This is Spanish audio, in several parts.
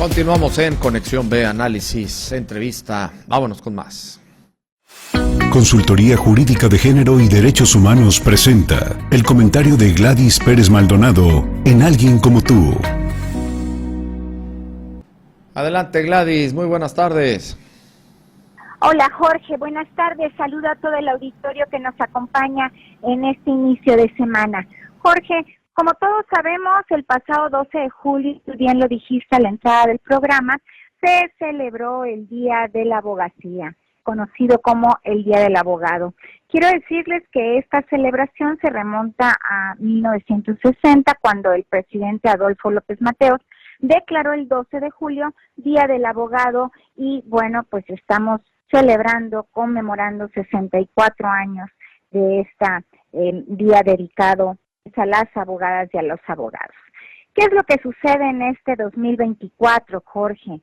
Continuamos en Conexión B, análisis, entrevista. Vámonos con más. Consultoría Jurídica de Género y Derechos Humanos presenta el comentario de Gladys Pérez Maldonado en Alguien como tú. Adelante, Gladys, muy buenas tardes. Hola Jorge, buenas tardes. Saludo a todo el auditorio que nos acompaña en este inicio de semana. Jorge, como todos sabemos, el pasado 12 de julio, tú bien lo dijiste a la entrada del programa, se celebró el Día de la Abogacía, conocido como el Día del Abogado. Quiero decirles que esta celebración se remonta a 1960, cuando el presidente Adolfo López Mateos declaró el 12 de julio Día del Abogado y bueno, pues estamos celebrando, conmemorando 64 años de esta día dedicado a las abogadas y a los abogados. ¿Qué es lo que sucede en este 2024, Jorge?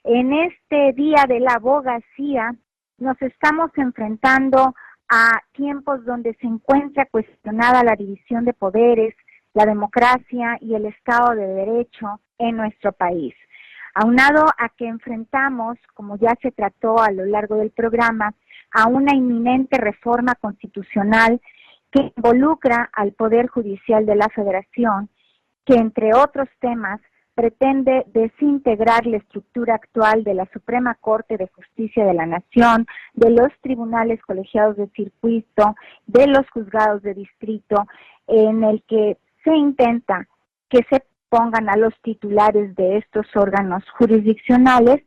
En este Día de la Abogacía nos estamos enfrentando a tiempos donde se encuentra cuestionada la división de poderes, la democracia y el Estado de Derecho en nuestro país. Aunado a que enfrentamos, como ya se trató a lo largo del programa, a una inminente reforma constitucional que involucra al Poder Judicial de la Federación, que entre otros temas pretende desintegrar la estructura actual de la Suprema Corte de Justicia de la Nación, de los tribunales colegiados de circuito, de los juzgados de distrito, en el que se intenta que se pongan a los titulares de estos órganos jurisdiccionales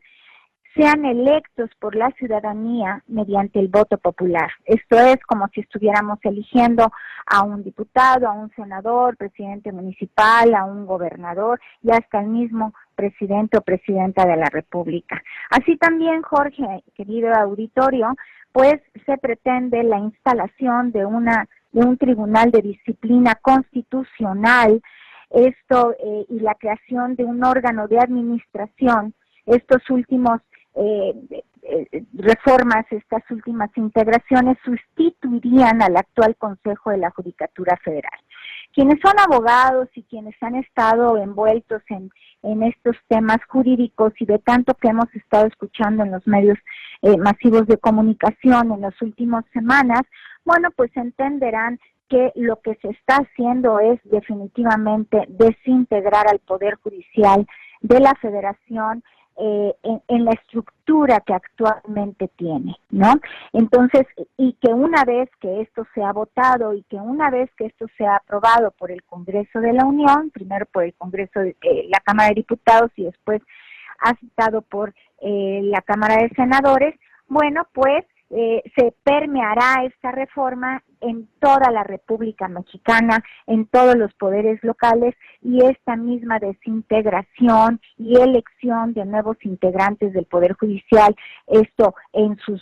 sean electos por la ciudadanía mediante el voto popular. Esto es como si estuviéramos eligiendo a un diputado, a un senador, presidente municipal, a un gobernador y hasta el mismo presidente o presidenta de la República. Así también, Jorge, querido auditorio, pues se pretende la instalación de un tribunal de disciplina constitucional, y la creación de un órgano de administración. Estos últimos reformas, estas últimas integraciones sustituirían al actual Consejo de la Judicatura Federal. Quienes son abogados y quienes han estado envueltos en estos temas jurídicos y de tanto que hemos estado escuchando en los medios masivos de comunicación en las últimas semanas, bueno, pues entenderán que lo que se está haciendo es definitivamente desintegrar al Poder Judicial de la Federación en la estructura que actualmente tiene, ¿no? Entonces, y que una vez que esto sea votado y que una vez que esto sea aprobado por el Congreso de la Unión, primero por el Congreso de la Cámara de Diputados y después aceptado por la Cámara de Senadores, bueno, pues se permeará esta reforma en toda la República Mexicana, en todos los poderes locales, y esta misma desintegración y elección de nuevos integrantes del Poder Judicial, esto en sus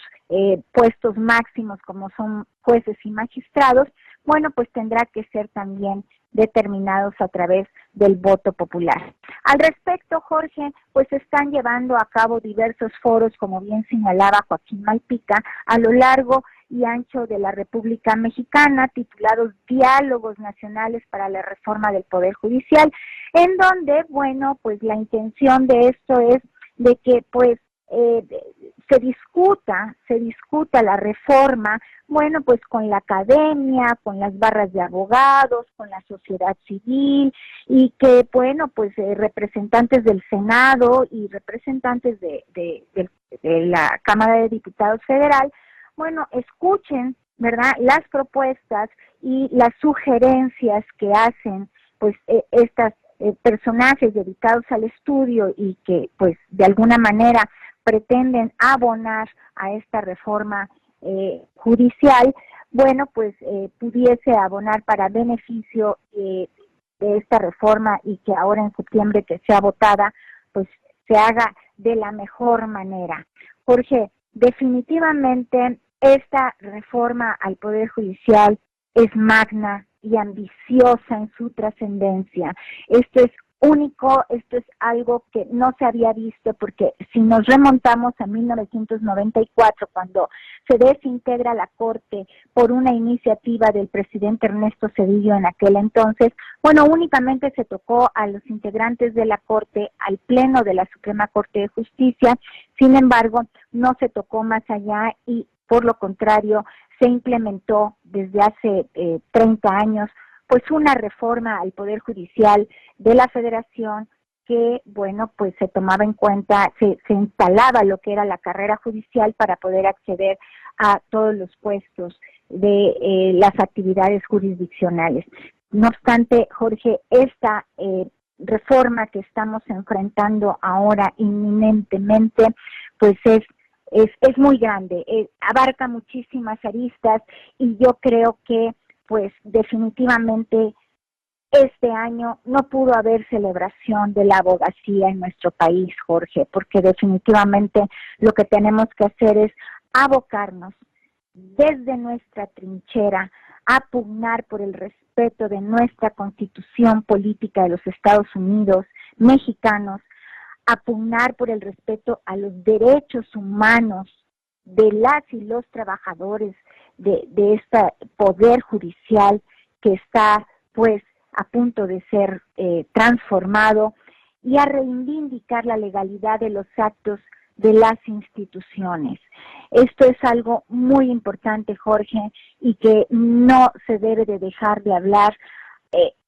puestos máximos como son jueces y magistrados, bueno, pues tendrá que ser también determinados a través del voto popular. Al respecto, Jorge, pues se están llevando a cabo diversos foros, como bien señalaba Joaquín Malpica, a lo largo y ancho de la República Mexicana, titulados Diálogos Nacionales para la Reforma del Poder Judicial, en donde, bueno, pues la intención de esto es de que, pues, se discuta la reforma, bueno, pues con la academia, con las barras de abogados, con la sociedad civil, y que, bueno, pues representantes del Senado y representantes de la Cámara de Diputados Federal, bueno, escuchen, ¿verdad?, las propuestas y las sugerencias que hacen, pues, estas personajes dedicados al estudio y que, pues, de alguna manera pretenden abonar a esta reforma judicial, bueno, pues pudiese abonar para beneficio de esta reforma y que ahora en septiembre que sea votada, pues se haga de la mejor manera. Jorge, definitivamente esta reforma al Poder Judicial es magna y ambiciosa en su trascendencia. Esto es único, esto es algo que no se había visto, porque si nos remontamos a 1994, cuando se desintegra la Corte por una iniciativa del presidente Ernesto Zedillo en aquel entonces, bueno, únicamente se tocó a los integrantes de la Corte, al Pleno de la Suprema Corte de Justicia. Sin embargo, no se tocó más allá y, por lo contrario, se implementó desde hace 30 años pues una reforma al Poder Judicial de la Federación que, bueno, pues se tomaba en cuenta, se instalaba lo que era la carrera judicial para poder acceder a todos los puestos de las actividades jurisdiccionales. No obstante, Jorge, esta reforma que estamos enfrentando ahora inminentemente, pues es muy grande, abarca muchísimas aristas y yo creo que pues definitivamente este año no pudo haber celebración de la abogacía en nuestro país, Jorge, porque definitivamente lo que tenemos que hacer es abocarnos desde nuestra trinchera a pugnar por el respeto de nuestra Constitución política de los Estados Unidos mexicanos, a pugnar por el respeto a los derechos humanos de las y los trabajadores de este poder judicial que está pues a punto de ser transformado, y a reivindicar la legalidad de los actos de las instituciones. Esto es algo muy importante, Jorge, y que no se debe de dejar de hablar,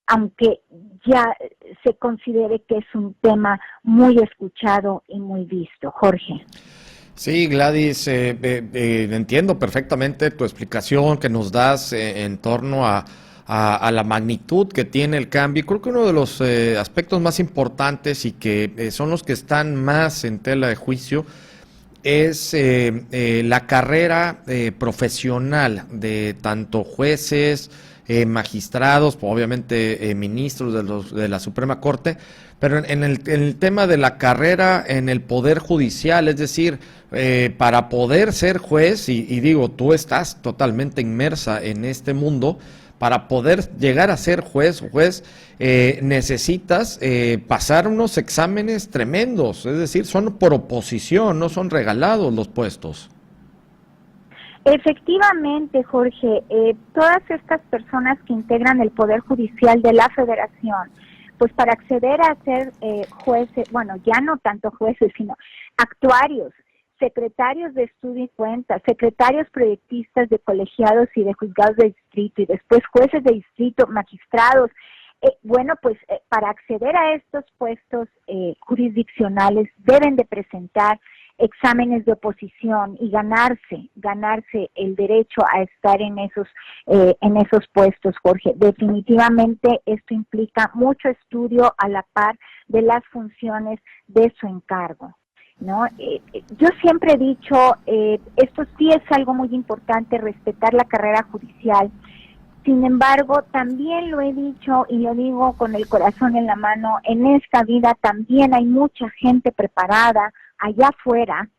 aunque ya se considere que es un tema muy escuchado y muy visto. Jorge. Sí, Gladys, entiendo perfectamente tu explicación que nos das en torno a la magnitud que tiene el cambio. Creo que uno de los aspectos más importantes y que son los que están más en tela de juicio es la carrera profesional de tanto jueces, magistrados, obviamente ministros de la Suprema Corte, pero en el tema de la carrera en el Poder Judicial, es decir, para poder ser juez, y digo, tú estás totalmente inmersa en este mundo, para poder llegar a ser juez o necesitas pasar unos exámenes tremendos, es decir, son por oposición, no son regalados los puestos. Efectivamente, Jorge, todas estas personas que integran el Poder Judicial de la Federación, pues para acceder a ser jueces, bueno, ya no tanto jueces, sino actuarios, secretarios de estudio y cuenta, secretarios proyectistas de colegiados y de juzgados de distrito, y después jueces de distrito, magistrados. Bueno, pues para acceder a estos puestos jurisdiccionales deben de presentar exámenes de oposición y ganarse el derecho a estar en esos puestos, Jorge. Definitivamente esto implica mucho estudio a la par de las funciones de su encargo, ¿no? Yo siempre he dicho, esto sí es algo muy importante, respetar la carrera judicial. Sin embargo, también lo he dicho y lo digo con el corazón en la mano, en esta vida también hay mucha gente preparada allá afuera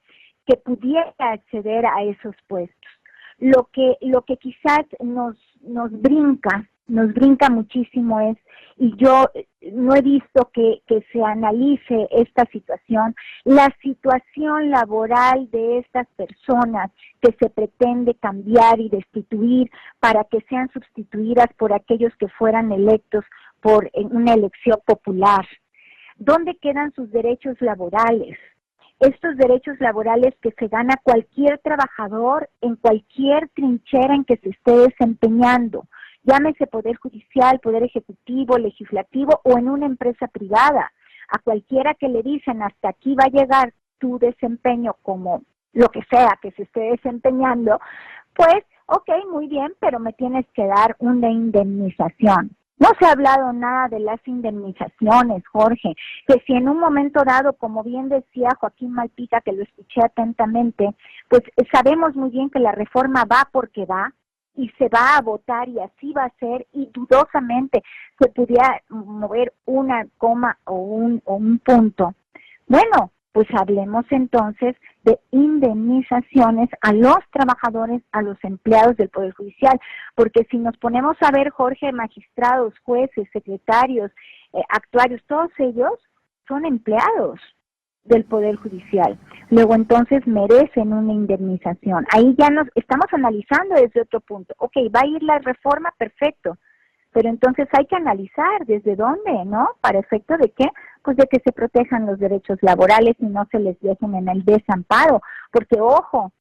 que pudiera acceder a esos puestos. Lo que quizás nos brinca muchísimo es, y yo no he visto que se analice esta situación, la situación laboral de estas personas que se pretende cambiar y destituir para que sean sustituidas por aquellos que fueran electos por una elección popular. ¿Dónde quedan sus derechos laborales? Estos derechos laborales que se gana cualquier trabajador en cualquier trinchera en que se esté desempeñando, llámese Poder Judicial, Poder Ejecutivo, Legislativo o en una empresa privada. A cualquiera que le dicen hasta aquí va a llegar tu desempeño como lo que sea que se esté desempeñando, pues, ok, muy bien, pero me tienes que dar una indemnización. No se ha hablado nada de las indemnizaciones, Jorge, que si en un momento dado, como bien decía Joaquín Malpica, que lo escuché atentamente, pues sabemos muy bien que la reforma va porque va y se va a votar y así va a ser, y dudosamente se pudiera mover una coma o un punto. Bueno, pues hablemos entonces de indemnizaciones a los trabajadores, a los empleados del Poder Judicial, porque si nos ponemos a ver, Jorge, magistrados, jueces, secretarios, actuarios, todos ellos son empleados del Poder Judicial. Luego entonces merecen una indemnización. Ahí ya nos estamos analizando desde otro punto. Ok, va a ir la reforma, perfecto, pero entonces hay que analizar desde dónde, ¿no? ¿Para efecto de qué? Pues de que se protejan los derechos laborales y no se les dejen en el desamparo, porque ojo,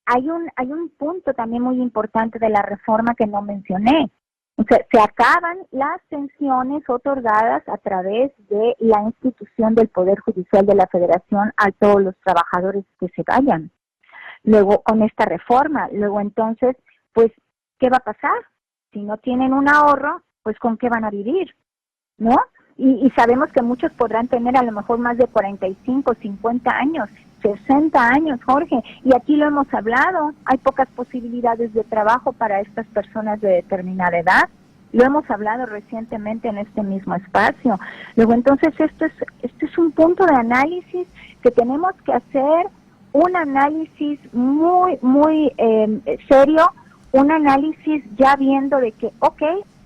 hay un punto también muy importante de la reforma que no mencioné. O sea, se acaban las pensiones otorgadas a través de la institución del Poder Judicial de la Federación a todos los trabajadores que se vayan. Luego, con esta reforma, luego entonces, pues, ¿qué va a pasar? Si no tienen un ahorro, pues, ¿con qué van a vivir? ¿No? Y sabemos que muchos podrán tener a lo mejor más de 45, 50 años, 60 años, Jorge, y aquí lo hemos hablado, hay pocas posibilidades de trabajo para estas personas de determinada edad, lo hemos hablado recientemente en este mismo espacio. Luego entonces esto es un punto de análisis que tenemos que hacer, un análisis muy, muy serio, un análisis ya viendo de que, ok,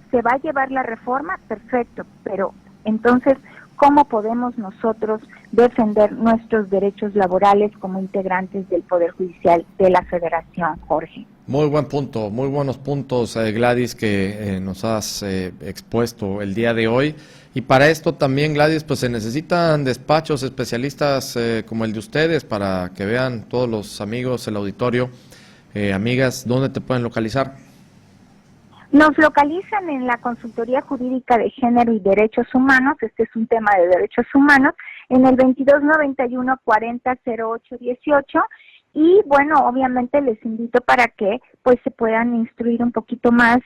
se va a llevar la reforma, perfecto, pero entonces, ¿cómo podemos nosotros defender nuestros derechos laborales como integrantes del Poder Judicial de la Federación, Jorge? Muy buen punto, muy buenos puntos, Gladys, que nos has expuesto el día de hoy. Y para esto también, Gladys, pues se necesitan despachos especialistas como el de ustedes para que vean todos los amigos, el auditorio, amigas, ¿dónde te pueden localizar? Nos localizan en la Consultoría Jurídica de Género y Derechos Humanos, este es un tema de derechos humanos, en el 2291-400818, y bueno, obviamente les invito para que pues se puedan instruir un poquito más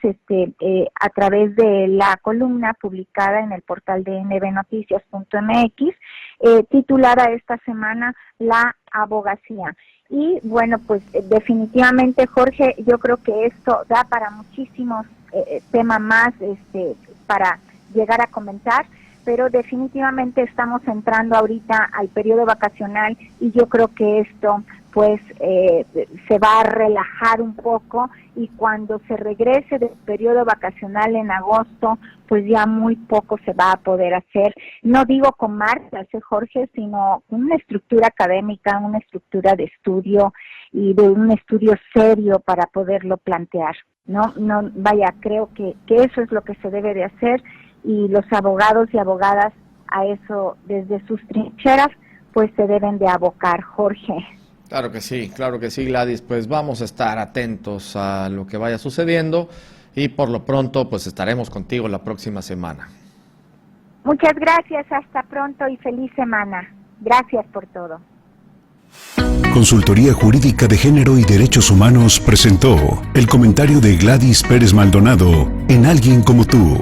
a través de la columna publicada en el portal de nbnoticias.mx, titulada esta semana La Abogacía. Y bueno, pues definitivamente, Jorge, yo creo que esto da para muchísimos temas más para llegar a comentar, pero definitivamente estamos entrando ahorita al periodo vacacional y yo creo que esto pues se va a relajar un poco y cuando se regrese del periodo vacacional en agosto, pues ya muy poco se va a poder hacer, no digo con marchas, Jorge, sino una estructura académica, una estructura de estudio y de un estudio serio para poderlo plantear. No, vaya, creo que eso es lo que se debe de hacer y los abogados y abogadas a eso desde sus trincheras pues se deben de abocar, Jorge. Claro que sí, Gladys, pues vamos a estar atentos a lo que vaya sucediendo y por lo pronto pues estaremos contigo la próxima semana. Muchas gracias, hasta pronto y feliz semana. Gracias por todo. Consultoría Jurídica de Género y Derechos Humanos presentó el comentario de Gladys Pérez Maldonado en Alguien como tú.